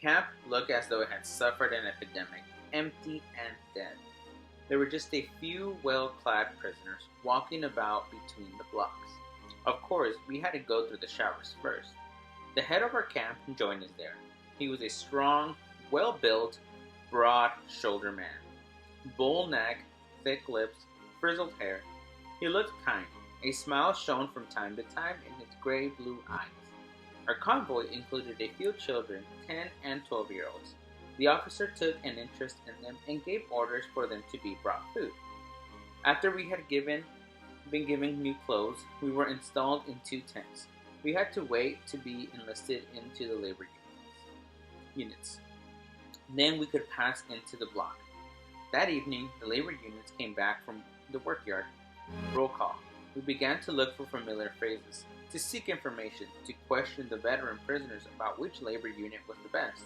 Camp looked as though it had suffered an epidemic, empty and dead. There were just a few well-clad prisoners walking about between the blocks. Of course, we had to go through the showers first. The head of our camp joined us there. He was a strong, well-built, broad-shouldered man. Bull neck, thick lips, frizzled hair. He looked kind. A smile shone from time to time in his gray-blue eyes. Our convoy included a few children, 10 and 12-year-olds. The officer took an interest in them and gave orders for them to be brought food. After we had been given new clothes, we were installed in two tents. We had to wait to be enlisted into the labor units. Then we could pass into the block. That evening, the labor units came back from the workyard. Roll call. We began to look for familiar phrases, to seek information, to question the veteran prisoners about which labor unit was the best,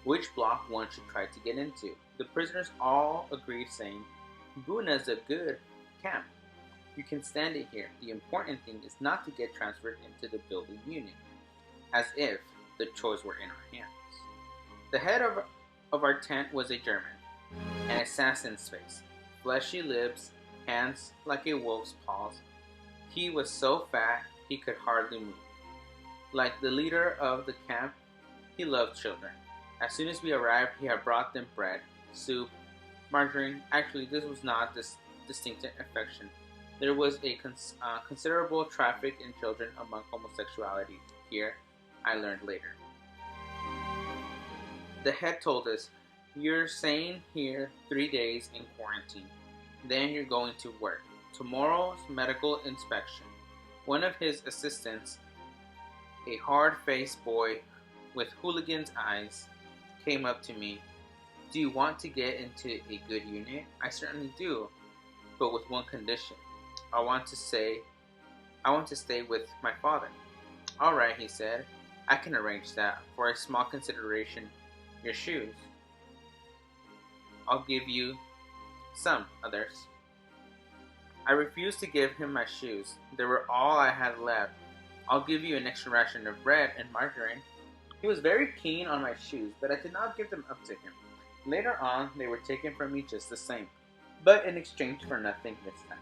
which block one should try to get into. The prisoners all agreed, saying, Buna's a good camp. You can stand it here. The important thing is not to get transferred into the building unit, as if the choice were in our hands. The head of our tent was a German, an assassin's face, fleshy lips, hands like a wolf's paws. He was so fat he could hardly move. Like the leader of the camp, he loved children. As soon as we arrived, he had brought them bread, soup, margarine. Actually, this was not this distinctive affection. There was a considerable traffic in children among homosexuality here, I learned later. The head told us, you're staying here 3 days in quarantine. Then you're going to work. Tomorrow's medical inspection. One of his assistants, a hard-faced boy with hooligan's eyes, came up to me. Do you want to get into a good unit? I certainly do, but with one condition. I want to stay with my father. All right, he said. I can arrange that for a small consideration. Your shoes. I'll give you some others. I refused to give him my shoes. They were all I had left. I'll give you an extra ration of bread and margarine. He was very keen on my shoes, but I did not give them up to him. Later on, they were taken from me just the same, but in exchange for nothing this time.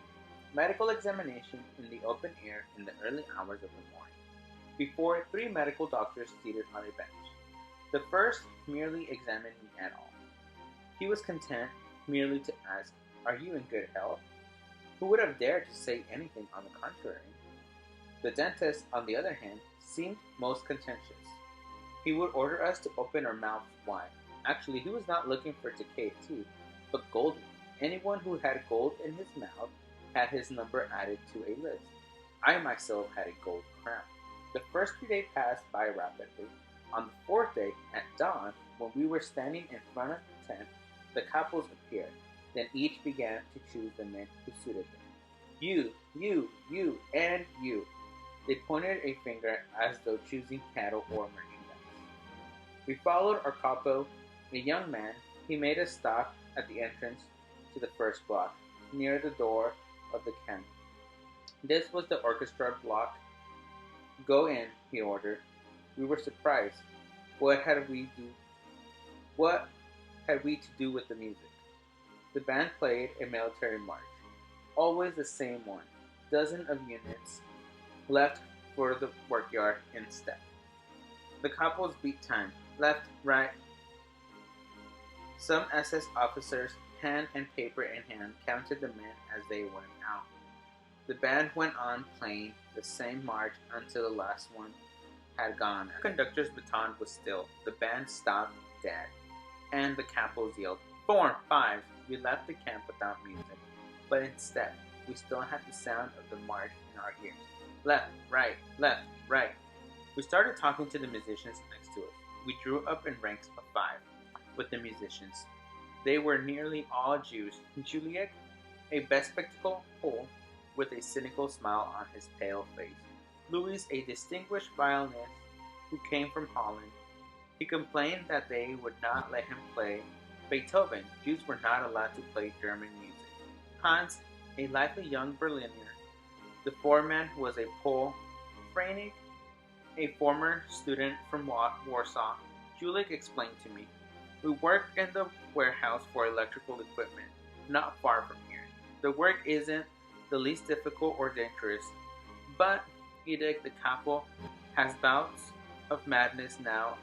Medical examination in the open air in the early hours of the morning, before 3 medical doctors seated on a bench. The first merely examined me at all. He was content merely to ask, Are you in good health? Who would have dared to say anything on the contrary? The dentist, on the other hand, seemed most contentious. He would order us to open our mouths wide. Actually, he was not looking for decayed teeth, but golden. Anyone who had gold in his mouth had his number added to a list. I myself had a gold crown. The first 3 days passed by rapidly. On the 4th day, at dawn, when we were standing in front of the tent, the couples appeared. Then each began to choose the men who suited them. You, and you. They pointed a finger as though choosing cattle or merchandise. We followed our capo, a young man. He made us stop at the entrance to the first block, near the door of the camp. This was the orchestra block. Go in, he ordered. We were surprised. What had we to do with the music? The band played a military march, always the same one. Dozen of units left for the workyard in step. The couples beat time, left, right. Some SS officers, pen and paper in hand, counted the men as they went out. The band went on playing the same march until the last one had gone. The conductor's baton was still. The band stopped dead, and the couples yelled, 4, 5. We left the camp without music, but instead, we still had the sound of the march in our ears. Left, right, left, right. We started talking to the musicians next to us. We drew up in ranks of 5 with the musicians. They were nearly all Jews. Juliet, a bespectacled Pole with a cynical smile on his pale face. Louis, a distinguished violinist who came from Holland. He complained that they would not let him play Beethoven. Jews were not allowed to play German music. Hans, a lively young Berliner. The foreman was a Pole. Freinig, a former student from Warsaw. Julik explained to me. We work in the warehouse for electrical equipment, not far from here. The work isn't the least difficult or dangerous, but Edith the capo has bouts of madness now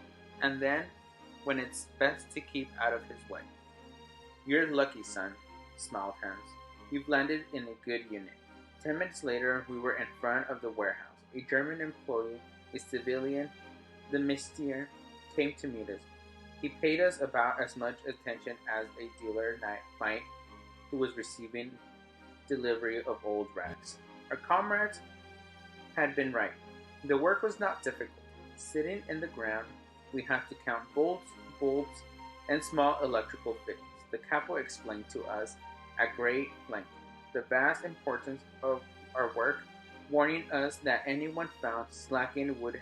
and then when it's best to keep out of his way. You're lucky, son, smiled Hans. You've landed in a good unit. 10 minutes later, we were in front of the warehouse. A German employee, a civilian, the Mistier, came to meet us. He paid us about as much attention as a dealer might who was receiving delivery of old rags. Our comrades had been right. The work was not difficult. Sitting in the ground, we had to count bolts, bulbs, and small electrical fittings. The capo explained to us at great length the vast importance of our work, warning us that anyone found slacking would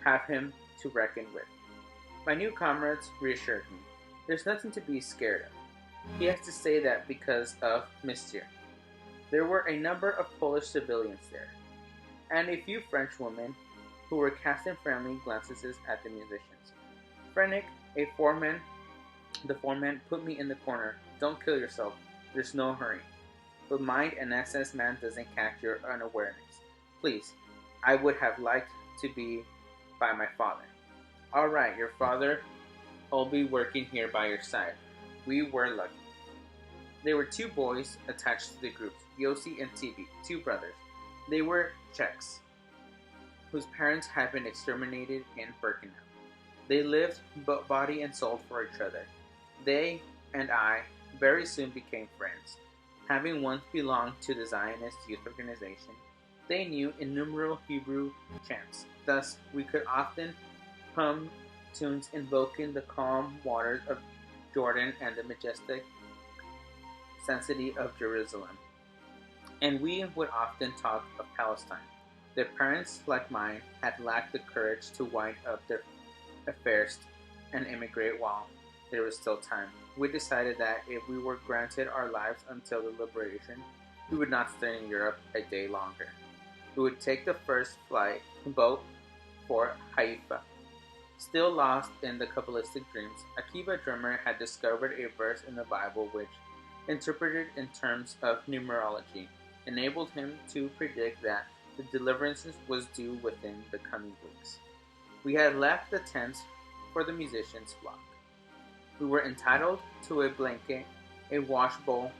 have him to reckon with. My new comrades reassured me. There's nothing to be scared of. He has to say that because of Monsieur. There were a number of Polish civilians there, and a few French women who were casting friendly glances at the musicians. Frennick, the foreman, put me in the corner. Don't kill yourself. There's no hurry. But mind an SS man doesn't catch your unawareness. Please, I would have liked to be by my father. All right, your father will be working here by your side. We were lucky. There were two boys attached to the groups, Yossi and Tibi, two brothers. They were Czechs, whose parents had been exterminated in Birkenau. They lived body and soul for each other. They and I very soon became friends. Having once belonged to the Zionist youth organization, they knew innumerable Hebrew chants. Thus, we could often hum tunes invoking the calm waters of Jordan and the majestic sanctity of Jerusalem. And we would often talk of Palestine. Their parents, like mine, had lacked the courage to wind up their affairs and emigrate while there was still time. We decided that if we were granted our lives until the liberation, we would not stay in Europe a day longer. We would take the first boat for Haifa. Still lost in the Kabbalistic dreams, Akiba Drummer had discovered a verse in the Bible which, interpreted in terms of numerology, enabled him to predict that the deliverance was due within the coming weeks. We had left the tents for the musicians' flock. We were entitled to a blanket, a wash bowl,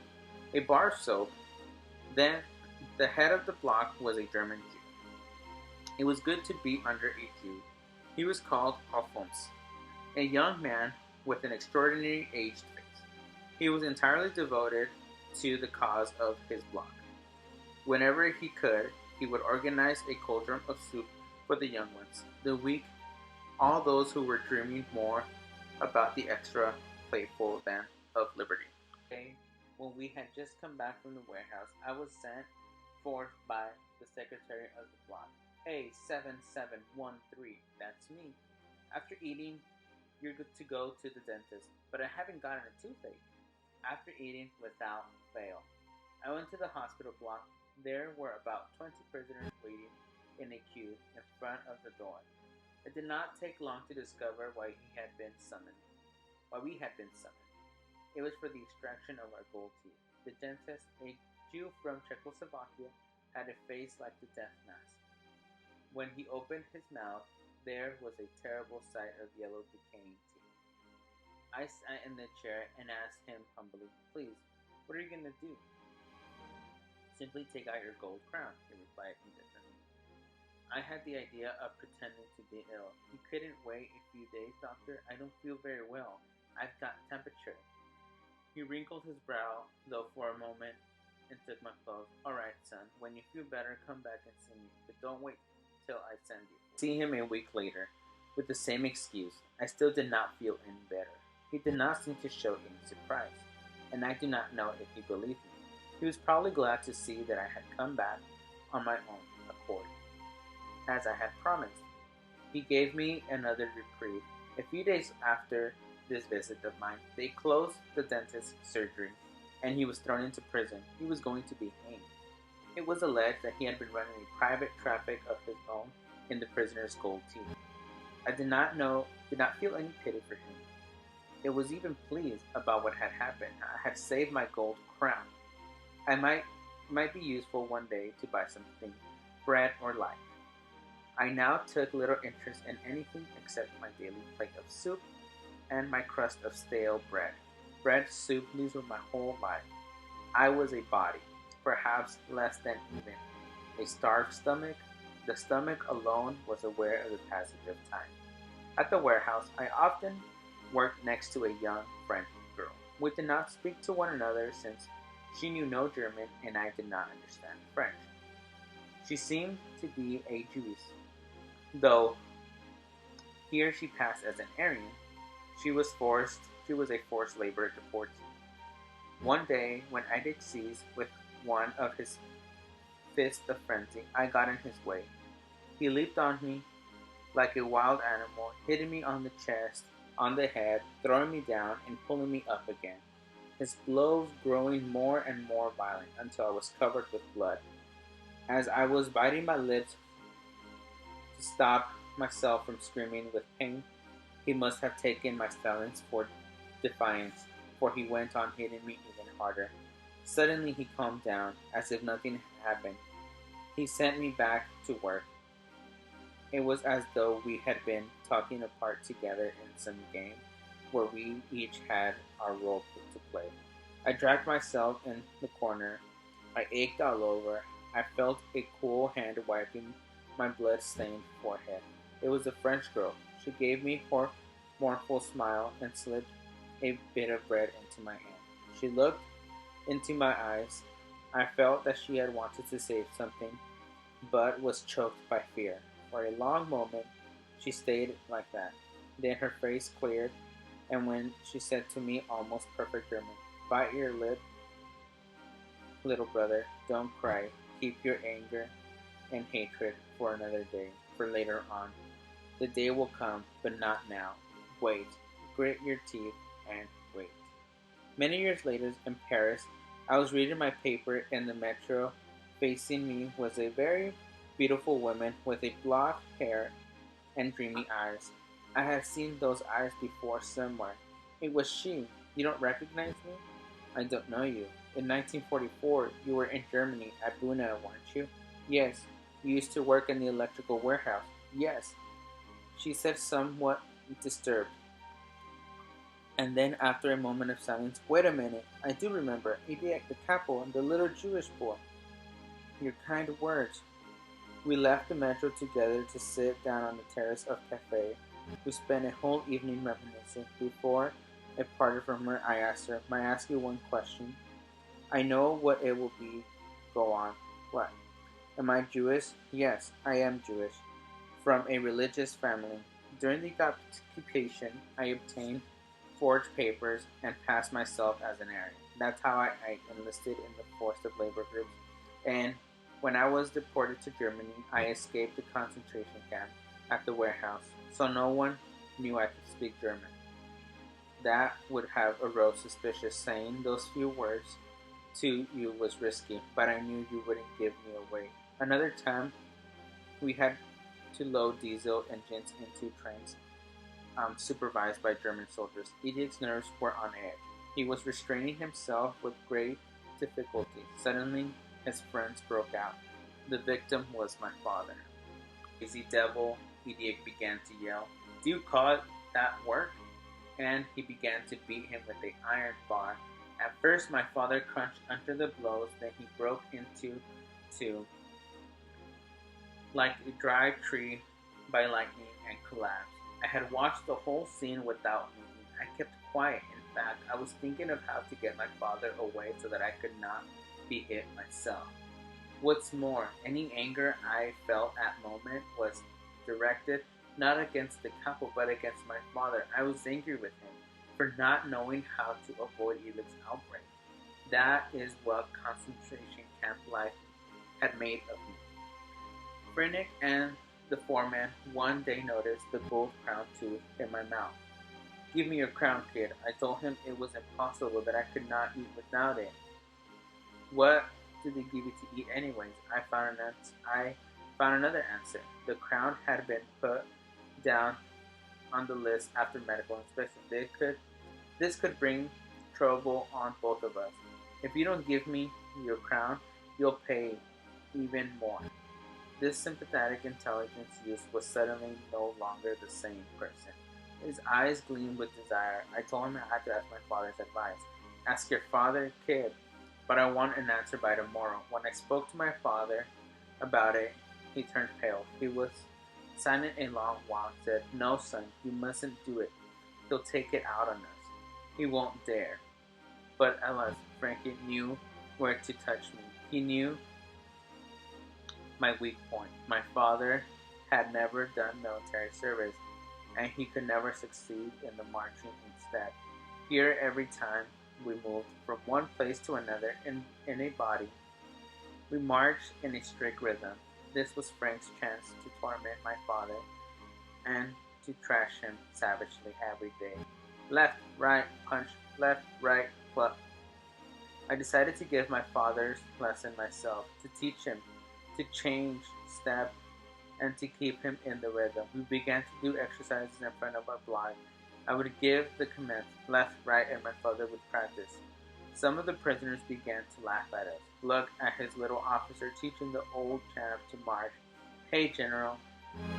a bar of soap. Then the head of the block was a German Jew. It was good to be under a Jew. He was called Alphonse, a young man with an extraordinary aged face. He was entirely devoted to the cause of his block. Whenever he could, he would organize a cauldron of soup for the young ones, the weak, all those who were dreaming more about the extra playful than of liberty. Okay, when we had just come back from the warehouse, I was sent forth by the secretary of the block. Hey, 7713, that's me. After eating, you're good to go to the dentist, but I haven't gotten a toothache. After eating, without fail. I went to the hospital block. There were about 20 prisoners waiting in a queue in front of the door. It did not take long to discover why we had been summoned. It was for the extraction of our gold teeth. The dentist, a Jew from Czechoslovakia, had a face like the death mask. When he opened his mouth, there was a terrible sight of yellow decaying teeth. I sat in the chair and asked him humbly, "Please, what are you going to do?" "Simply take out your gold crown," he replied indifferently. I had the idea of pretending to be ill. "You couldn't wait a few days, doctor? I don't feel very well. I've got temperature." He wrinkled his brow, though, for a moment, and took my clothes. "All right, son. When you feel better, come back and see me. But don't wait till I send you." See him a week later, with the same excuse. I still did not feel any better. He did not seem to show any surprise, and I do not know if he believed me. He was probably glad to see that I had come back on my own accord, as I had promised. He gave me another reprieve. A few days after this visit of mine, they closed the dentist's surgery, and he was thrown into prison. He was going to be hanged. It was alleged that he had been running a private traffic of his own in the prisoner's gold teeth. I did not feel any pity for him. It was even pleased about what had happened. I had saved my gold crown. I might be useful one day to buy something, bread or life. I now took little interest in anything except my daily plate of soup and my crust of stale bread. Bread, soup, these were my whole life. I was a body, perhaps less than even a starved stomach. The stomach alone was aware of the passage of time. At the warehouse, I often worked next to a young French girl. We did not speak to one another since she knew no German and I did not understand French. She seemed to be a Jewess, though here she passed as an Aryan. She was a forced labor deportee. One day, when I did seize with one of his fists of frenzy, I got in his way. He leaped on me like a wild animal, hitting me on the chest, on the head, throwing me down, and pulling me up again. His blows growing more and more violent until I was covered with blood. As I was biting my lips to stop myself from screaming with pain, he must have taken my silence for defiance, for he went on hitting me even harder. Suddenly he calmed down, as if nothing had happened. He sent me back to work. It was as though we had been talking apart together in some game where we each had our role to play. I dragged myself in the corner. I ached all over. I felt a cool hand wiping my blood-stained forehead. It was a French girl. She gave me her mournful smile and slipped a bit of bread into my hand. She looked into my eyes. I felt that she had wanted to say something, but was choked by fear. For a long moment she stayed like that. Then her face cleared, and when she said to me almost perfect German, "Bite your lip, little brother, don't cry, keep your anger and hatred for another day, for later on. The day will come, but not now. Wait, grit your teeth and wait." Many years later, in Paris, I was reading my paper in the metro. Facing me was a very beautiful woman with a black hair and dreamy eyes. I had seen those eyes before somewhere. It was she. "You don't recognize me?" "I don't know you. In 1944, you were in Germany at Buna, weren't you?" "Yes." "You used to work in the electrical warehouse?" "Yes," she said, somewhat disturbed. And then, after a moment of silence, "Wait a minute. I do remember. Idiot, the couple, the little Jewish boy. Your kind words." We left the metro together to sit down on the terrace of a cafe. We spent a whole evening reminiscing. Before I parted from her, I asked her, "May I ask you one question?" "I know what it will be." "Go on." "What?" "Am I Jewish?" "Yes, I am Jewish. From a religious family. During the occupation, I obtained forged papers and passed myself as an Aryan. That's how I enlisted in the force of labor groups. And when I was deported to Germany, I escaped the concentration camp at the warehouse, so no one knew I could speak German. That would have aroused suspicion. Saying those few words to you was risky, but I knew you wouldn't give me away. Another time, we had to load diesel engines into trains supervised by German soldiers. Idiot's nerves were on edge. He was restraining himself with great difficulty. Suddenly, his friends broke out. The victim was my father. "Lazy devil," Idiot began to yell. "Do you call that work?" And he began to beat him with an iron bar. At first, my father crunched under the blows, then he broke into two like a dry tree by lightning and collapsed. I had watched the whole scene without moving. I kept quiet. In fact, I was thinking of how to get my father away so that I could not be hit myself. What's more, any anger I felt at the moment was directed not against the couple but against my father. I was angry with him for not knowing how to avoid Elix's outbreak. That is what concentration camp life had made of me. Frennick and the foreman one day noticed the gold crown tooth in my mouth. "Give me your crown, kid." I told him it was impossible, that I could not eat without it. "What did they give you to eat anyways?" I found another answer. The crown had been put down on the list after medical inspection. This could bring trouble on both of us. If you don't give me your crown, you'll pay even more. This sympathetic intelligence youth was suddenly no longer the same person. His eyes gleamed with desire. I told him I had to ask my father's advice. Ask your father, kid, but I want an answer by tomorrow. When I spoke to my father about it, he turned pale. He was silent a long while and said, "No, son, you mustn't do it. He'll take it out on us. He won't dare." But alas, Frankie knew where to touch me. He knew my weak point. My father had never done military service, and he could never succeed in the marching instead. Here, every time we moved from one place to another in a body, we marched in a strict rhythm. This was Frank's chance to torment my father and to trash him savagely every day. Left, right, punch, left, right, club. I decided to give my father's lesson myself, to teach him to change step and to keep him in the rhythm. We began to do exercises in front of our block. I would give the commands left, right, and my father would practice. Some of the prisoners began to laugh at us. Look at his little officer teaching the old champ to march. Hey, General,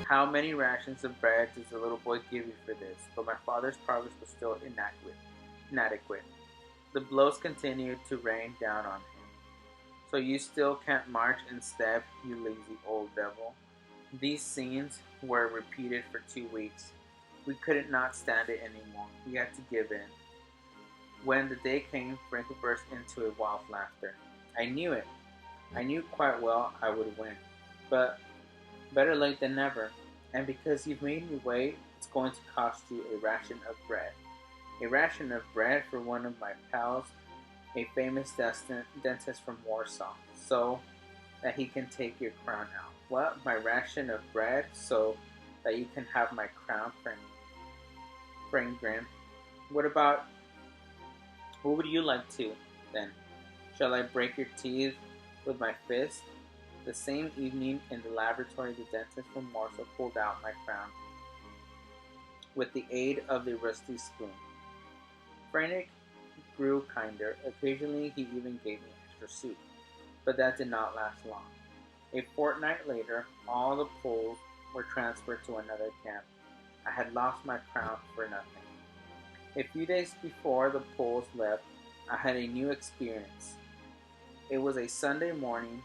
how many rations of bread does the little boy give you for this? But my father's progress was still inadequate. The blows continued to rain down on him. So you still can't march in step, you lazy old devil. These scenes were repeated for 2 weeks. We couldn't not stand it anymore. We had to give in. When the day came, Franco burst into a wild laughter. I knew it. I knew quite well I would win. But better late than never. And because you've made me wait, it's going to cost you a ration of bread. A ration of bread for one of my pals, a famous dentist from Warsaw, so that he can take your crown out. What? My ration of bread so that you can have my crown? Frank grinned. What would you like to, then? Shall I break your teeth with my fist? The same evening in the laboratory, the dentist from Warsaw pulled out my crown with the aid of the rusty spoon. Frank grew kinder. Occasionally, he even gave me extra soup. But that did not last long. A fortnight later, all the Poles were transferred to another camp. I had lost my crown for nothing. A few days before the Poles left, I had a new experience. It was a Sunday morning.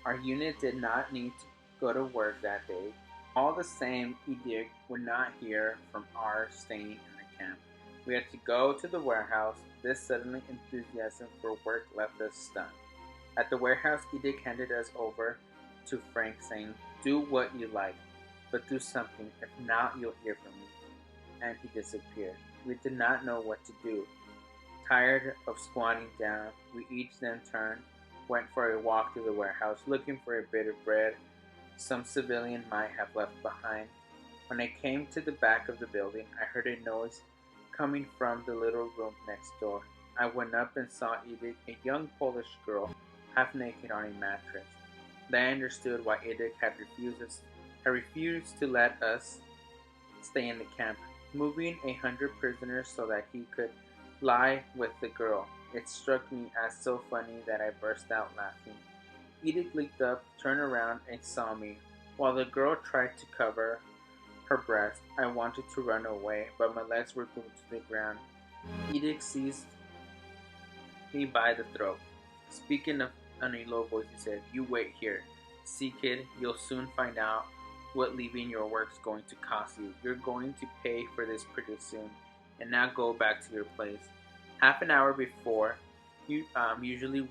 Our unit did not need to go to work that day. All the same, edict would not hear from our staying in the camp. We had to go to the warehouse. This sudden enthusiasm for work left us stunned. At the warehouse, Edic handed us over to Frank, saying, "Do what you like, but do something. If not, you'll hear from me." And he disappeared. We did not know what to do. Tired of squatting down, we each then went for a walk to the warehouse, looking for a bit of bread some civilian might have left behind. When I came to the back of the building, I heard a noise coming from the little room next door. I went up and saw Edith, a young Polish girl, half naked on a mattress. Then I understood why Edith had refused to let us stay in the camp, moving 100 prisoners so that he could lie with the girl. It struck me as so funny that I burst out laughing. Edith leaped up, turned around, and saw me. While the girl tried to cover her breast, I wanted to run away, but my legs were glued to the ground. Edith seized me by the throat. Speaking in a low voice, he said, "You wait here. See, kid, you'll soon find out what leaving your work's going to cost you. You're going to pay for this pretty soon. And now go back to your place." Half an hour before usually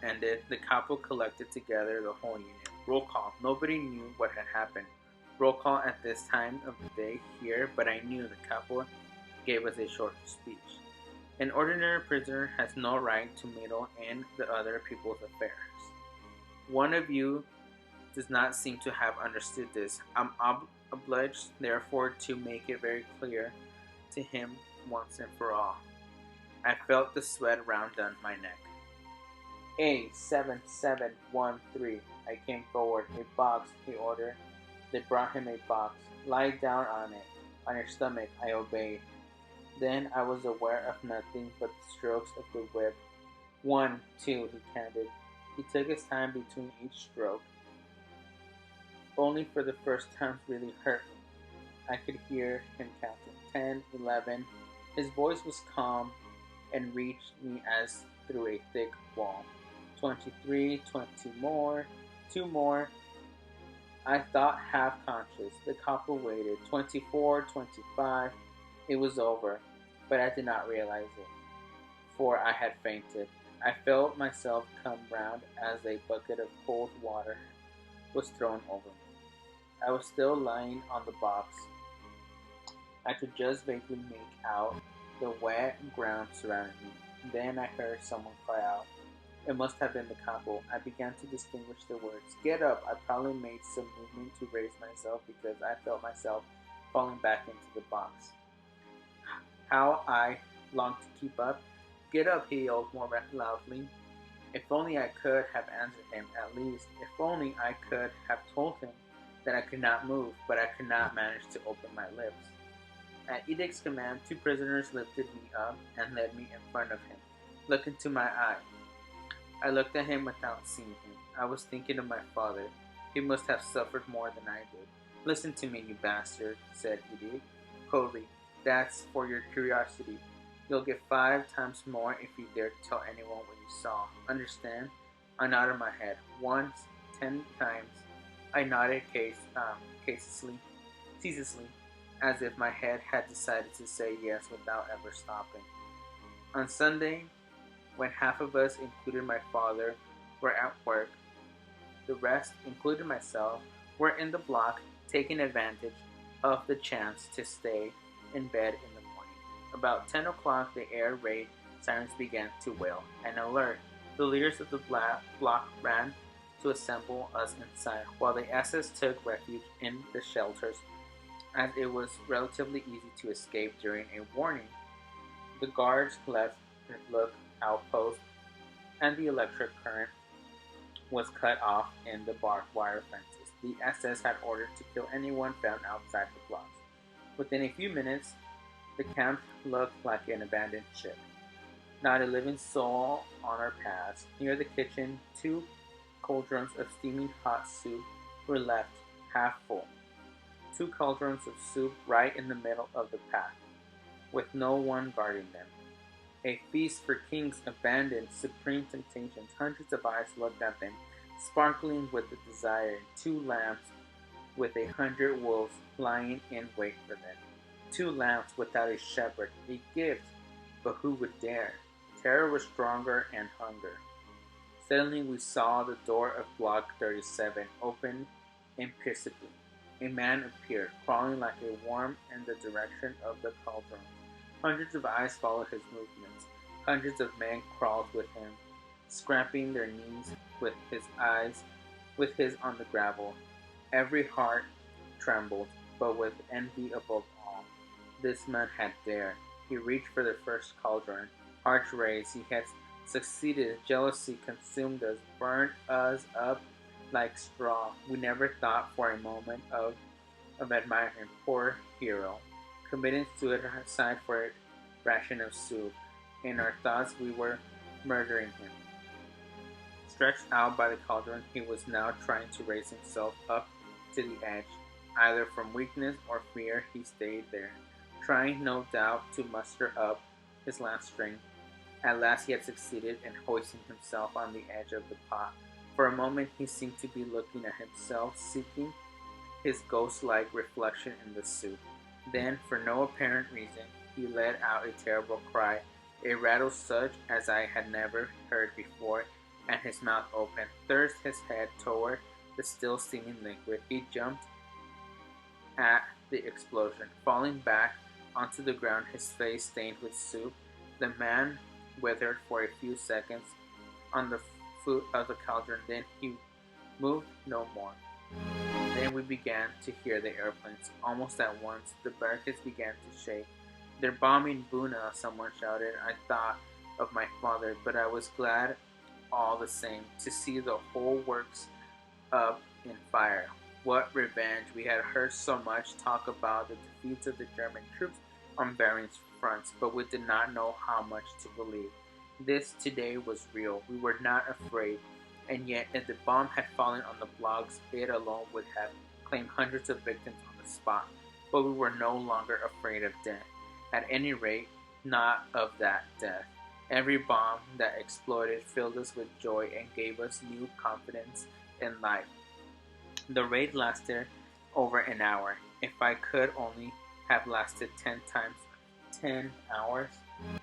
ended, the capo collected together the whole unit. Roll call. Nobody knew what had happened. Roll call at this time of the day here, but I knew the capo gave us a short speech. An ordinary prisoner has no right to meddle in the other people's affairs. One of you does not seem to have understood this. I'm obliged, therefore, to make it very clear to him once and for all. I felt the sweat round down my neck. A7713. I came forward. "A box," he ordered. They brought him a box. "Lie down on it." On your stomach, I obeyed. Then I was aware of nothing but the strokes of the whip. 1, 2, he counted. He took his time between each stroke, only for the first time really hurt me. I could hear him counting 10, 11. His voice was calm and reached me as through a thick wall. 23, 20 more, 2 more. I thought half conscious. The copper waited. 24, 25. It was over, but I did not realize it, for I had fainted. I felt myself come round as a bucket of cold water was thrown over me. I was still lying on the box. I could just vaguely make out the wet ground surrounding me. Then I heard someone cry out. It must have been the capo. I began to distinguish the words. Get up! I probably made some movement to raise myself because I felt myself falling back into the box. How I longed to keep up. Get up, he yelled more loudly. If only I could have answered him, at least. If only I could have told him that I could not move, but I could not manage to open my lips. At Edict's command, 2 prisoners lifted me up and led me in front of him. Look into my eye. I looked at him without seeing him. I was thinking of my father. He must have suffered more than I did. Listen to me, you bastard, said Edict. Coldly, that's for your curiosity. You'll get 5 times more if you dare to tell anyone what you saw. Understand? I nodded my head. Once, 10 times. I nodded ceaselessly, as if my head had decided to say yes without ever stopping. On Sunday, when half of us, including my father, were at work, the rest, including myself, were in the block taking advantage of the chance to stay in bed in the morning. About 10 o'clock, the air raid sirens began to wail. An alert! The leaders of the block ran to assemble us inside, while the SS took refuge in the shelters, as it was relatively easy to escape during a warning. The guards left their lookout post, and the electric current was cut off in the barbed wire fences. The SS had ordered to kill anyone found outside the blocks. Within a few minutes, the camp looked like an abandoned ship. Not a living soul on our paths. Near the kitchen, 2 cauldrons of steaming hot soup were left half full. 2 cauldrons of soup right in the middle of the path, with no one guarding them. A feast for kings abandoned supreme temptations. Hundreds of eyes looked at them, sparkling with the desire. 2 lambs with 100 wolves lying in wait for them. 2 lambs without a shepherd. A gift, but who would dare? Terror was stronger and hunger. Suddenly we saw the door of Block 37 open imperceptibly. A man appeared, crawling like a worm in the direction of the cauldron. Hundreds of eyes followed his movements. Hundreds of men crawled with him, scraping their knees with his on the gravel. Every heart trembled, but with envy above all. This man had dared. He reached for the first cauldron. Hearts raised. He had succeeded. Jealousy consumed us, burned us up like straw. We never thought for a moment of admiring him. Poor hero, committing suicide for a ration of soup. In our thoughts, we were murdering him. Stretched out by the cauldron, he was now trying to raise himself up to the edge. Either from weakness or fear, he stayed there, trying, no doubt, to muster up his last strength. At last he had succeeded in hoisting himself on the edge of the pot. For a moment he seemed to be looking at himself, seeking his ghost-like reflection in the soup. Then, for no apparent reason, he let out a terrible cry, a rattle such as I had never heard before, and his mouth opened, thrust his head toward the still steaming liquid. He jumped at the explosion, falling back onto the ground, his face stained with soup. The man withered for a few seconds on the foot of the cauldron, then he moved no more. Then we began to hear the airplanes. Almost at once, the barricades began to shake. "They're bombing Buna," someone shouted. I thought of my father, but I was glad all the same to see the whole works up in fire. What revenge! We had heard so much talk about the defeats of the German troops on various fronts, but we did not know how much to believe. This today was real. We were not afraid, and yet if the bomb had fallen on the blocks, it alone would have claimed hundreds of victims on the spot. But we were no longer afraid of death. At any rate, not of that death. Every bomb that exploded filled us with joy and gave us new confidence in life. The raid lasted over an hour. If I could only have lasted 10 times 10 hours,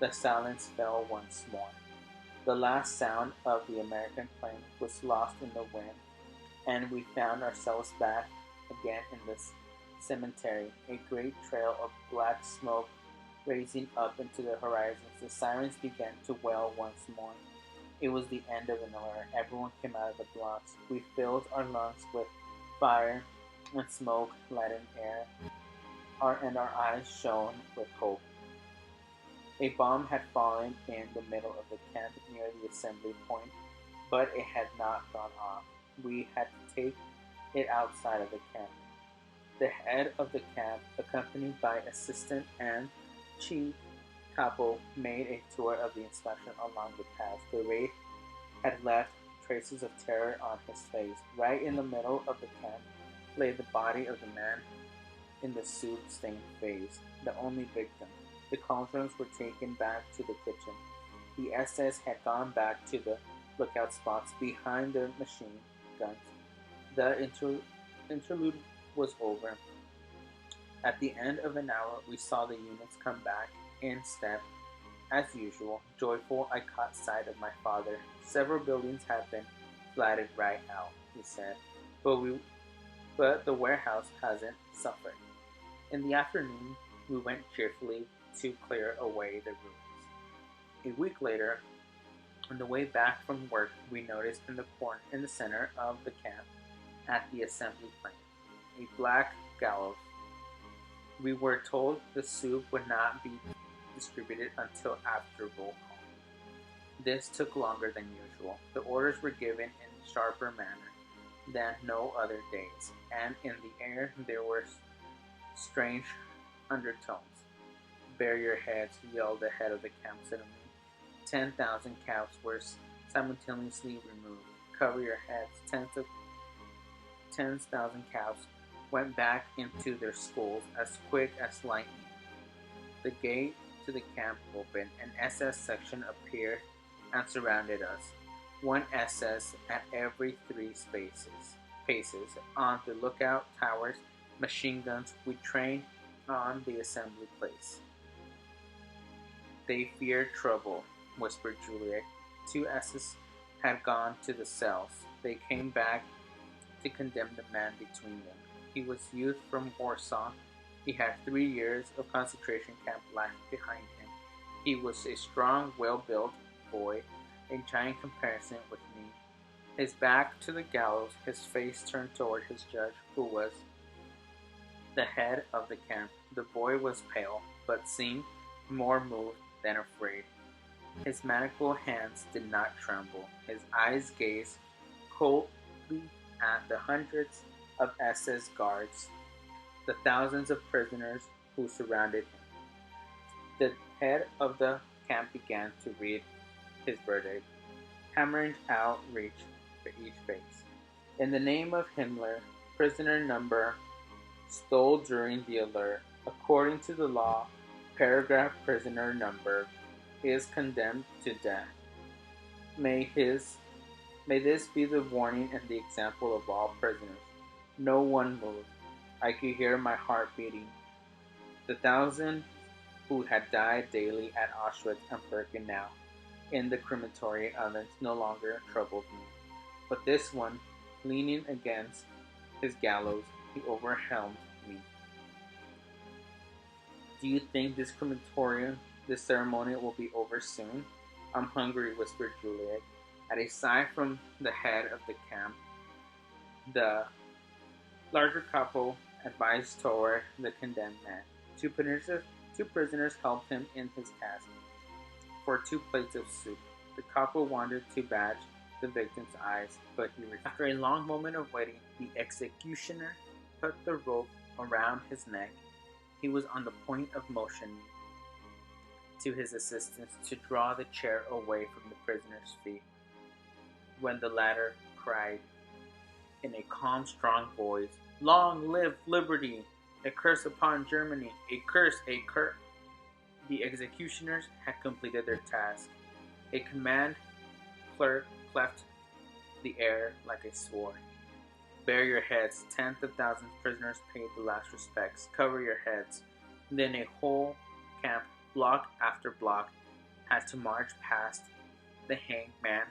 the silence fell once more. The last sound of the American plane was lost in the wind, and we found ourselves back again in the cemetery, a great trail of black smoke raising up into the horizons. The sirens began to wail once more. It was the end of an era. Everyone came out of the blocks. We filled our lungs with fire and smoke lightened air, and our eyes shone with hope. A bomb had fallen in the middle of the camp near the assembly point, but it had not gone off. We had to take it outside of the camp. The head of the camp, accompanied by assistant and chief capo, made a tour of the inspection along the path. The raid had left traces of terror on his face. Right in the middle of the camp lay the body of the man in the soup-stained vase, the only victim. The cauldrons were taken back to the kitchen. The SS had gone back to the lookout spots behind the machine guns. The interlude was over. At the end of an hour, we saw the units come back in step. As usual, joyful, I caught sight of my father. Several buildings have been flatted right out, he said, but the warehouse hasn't suffered. In the afternoon, we went cheerfully to clear away the ruins. A week later, on the way back from work, we noticed in the corner in the center of the camp, at the assembly plant, a black gallows. We were told the soup would not be distributed until after roll call. This took longer than usual. The orders were given in sharper manner than no other days, and in the air there were strange undertones. "Bare your heads," yelled the head of the camp suddenly. 10,000 caps were simultaneously removed. "Cover your heads." Tens thousand caps went back into their skulls as quick as lightning. The gate to the camp opened. An SS section appeared and surrounded us. One SS at every three paces. On the lookout towers, machine guns. We trained on the assembly place. "They feared trouble," whispered Juliet. 2 S's had gone to the cells. They came back to condemn the man between them. He was youth from Warsaw. He had 3 years of concentration camp life behind him. He was a strong, well-built boy, a giant comparison with me. His back to the gallows, his face turned toward his judge, who was the head of the camp. The boy was pale, but seemed more moved than afraid. His manacled hands did not tremble. His eyes gazed coldly at the hundreds of SS guards, the thousands of prisoners who surrounded him. The head of the camp began to read his verdict, hammering out for each face. "In the name of Himmler, prisoner number stole during the alert. According to the law, paragraph prisoner number is condemned to death. May this be the warning and the example of all prisoners." No one moved. I could hear my heart beating. The thousands who had died daily at Auschwitz and Birkenau in the crematory ovens no longer troubled me. But this one, leaning against his gallows, he overwhelmed me. "Do you think this ceremony will be over soon?" "I'm hungry," whispered Juliet. At a sigh from the head of the camp, the larger couple advanced toward the condemned man. Two prisoners helped him in his task for 2 plates of soup. The couple wanted to badge the victim's eyes, but he refused. After a long moment of waiting, the executioner put the rope around his neck. He was on the point of motion to his assistants to draw the chair away from the prisoner's feet, when the latter cried in a calm, strong voice, "Long live liberty! A curse upon Germany! A curse! A curse!" The executioners had completed their task. A command cleft the air like a sword. "Bare your heads." Tens of thousands of prisoners paid the last respects. "Cover your heads." Then a whole camp, block after block, had to march past the hanged man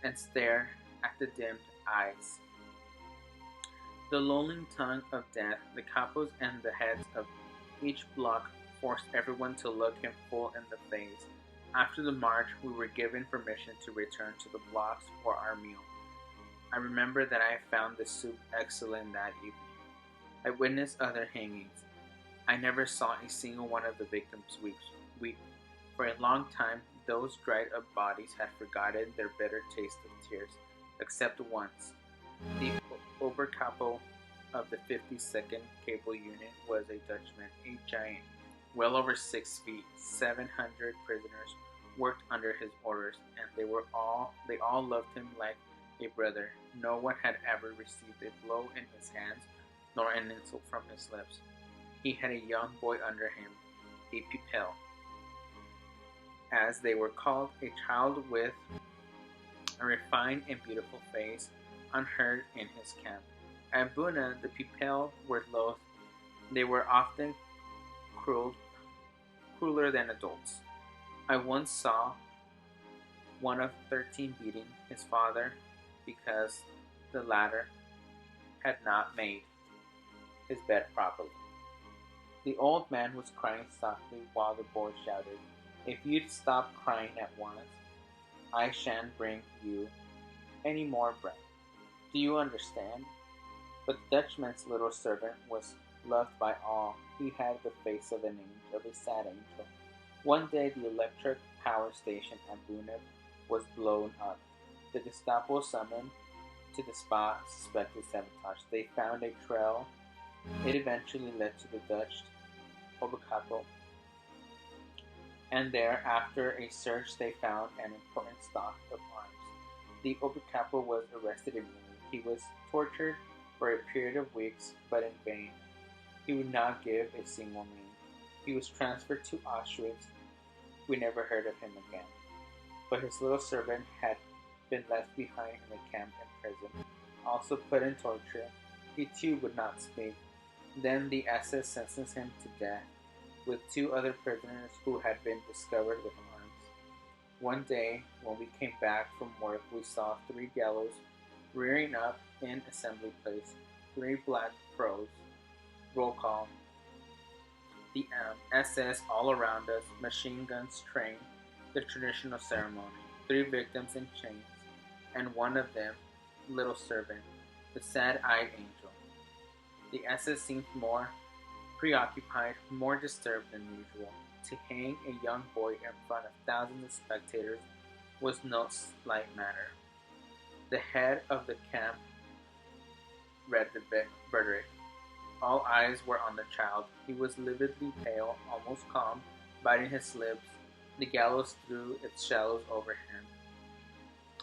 and stare at the dimmed eyes. The lolling tongue of death, the capos and the heads of each block forced everyone to look him full in the face. After the march, we were given permission to return to the blocks for our meal. I remember that I found the soup excellent that evening. I witnessed other hangings. I never saw a single one of the victims weep. For a long time, those dried up bodies had forgotten their bitter taste of tears, except once. The Oberkapo of the 52nd Cable Unit was a Dutchman, a giant, well over 6 feet. 700 prisoners worked under his orders, and they all loved him like a brother. No one had ever received a blow in his hands, nor an insult from his lips. He had a young boy under him, a pipel, as they were called, a child with a refined and beautiful face, unheard in his camp. At Buna, the pipel were loathed. They were often crueler than adults. I once saw one of 13 beating his father because the latter had not made his bed properly. The old man was crying softly while the boy shouted, "If you'd stop crying at once, I shan't bring you any more bread. Do you understand?" But the Dutchman's little servant was loved by all. He had the face of a sad angel. One day the electric power station at Buna was blown up. The Gestapo summoned to the spot suspected sabotage. They found a trail. It eventually led to the Dutch Oberkapo, and there, after a search, they found an important stock of arms. The Oberkapo was arrested immediately. He was tortured for a period of weeks, but in vain. He would not give a single name. He was transferred to Auschwitz. We never heard of him again. But his little servant had been left behind in the camp and prison, also put in torture. He too would not speak. Then the SS sentenced him to death, with 2 other prisoners who had been discovered with arms. One day, when we came back from work, we saw 3 gallows rearing up in assembly place, 3 black crows. Roll call. The SS all around us, machine guns trained the traditional ceremony. 3 victims in chains, and one of them, little servant, the sad-eyed angel. The SS seemed more preoccupied, more disturbed than usual. To hang a young boy in front of thousands of spectators was no slight matter. The head of the camp read the verdict. All eyes were on the child. He was lividly pale, almost calm, biting his lips. The gallows threw its shadows over him.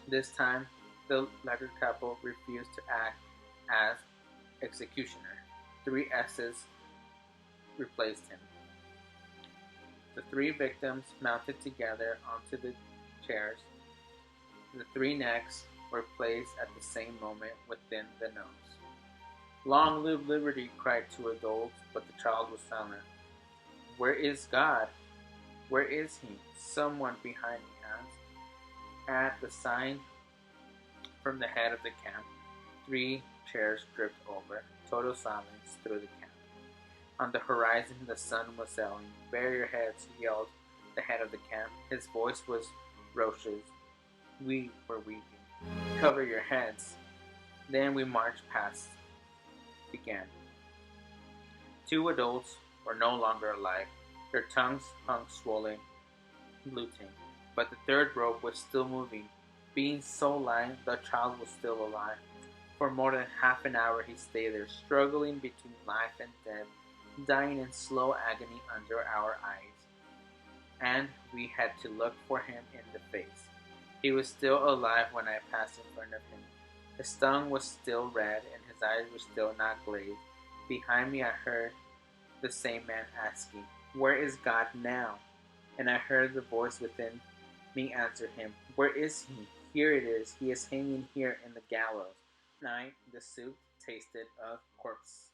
This time, the latter couple refused to act as executioner. 3 S's replaced him. The 3 victims mounted together onto the chairs. The 3 necks were placed at the same moment within the nose. "Long live liberty!" cried 2 adults, but the child was silent. "Where is God? Where is he?" someone behind me asked. At the sign from the head of the camp, 3 chairs dripped over. Total silence through the camp. On the horizon, the sun was setting. "Bare your heads," yelled the head of the camp. His voice was raucous. We were weeping. "Cover your heads." Then we marched past. Began. 2 adults were no longer alive. Their tongues hung swollen, gluting. But the 3rd rope was still moving. Being so light, the child was still alive. For more than half an hour he stayed there, struggling between life and death, dying in slow agony under our eyes. And we had to look for him in the face. He was still alive when I passed in front of him. His tongue was still red and his eyes were still not glazed. Behind me I heard the same man asking, "Where is God now?" And I heard the voice within me answer him, "Where is he? Here it is. He is hanging here in the gallows." Night, the soup tasted of corpse.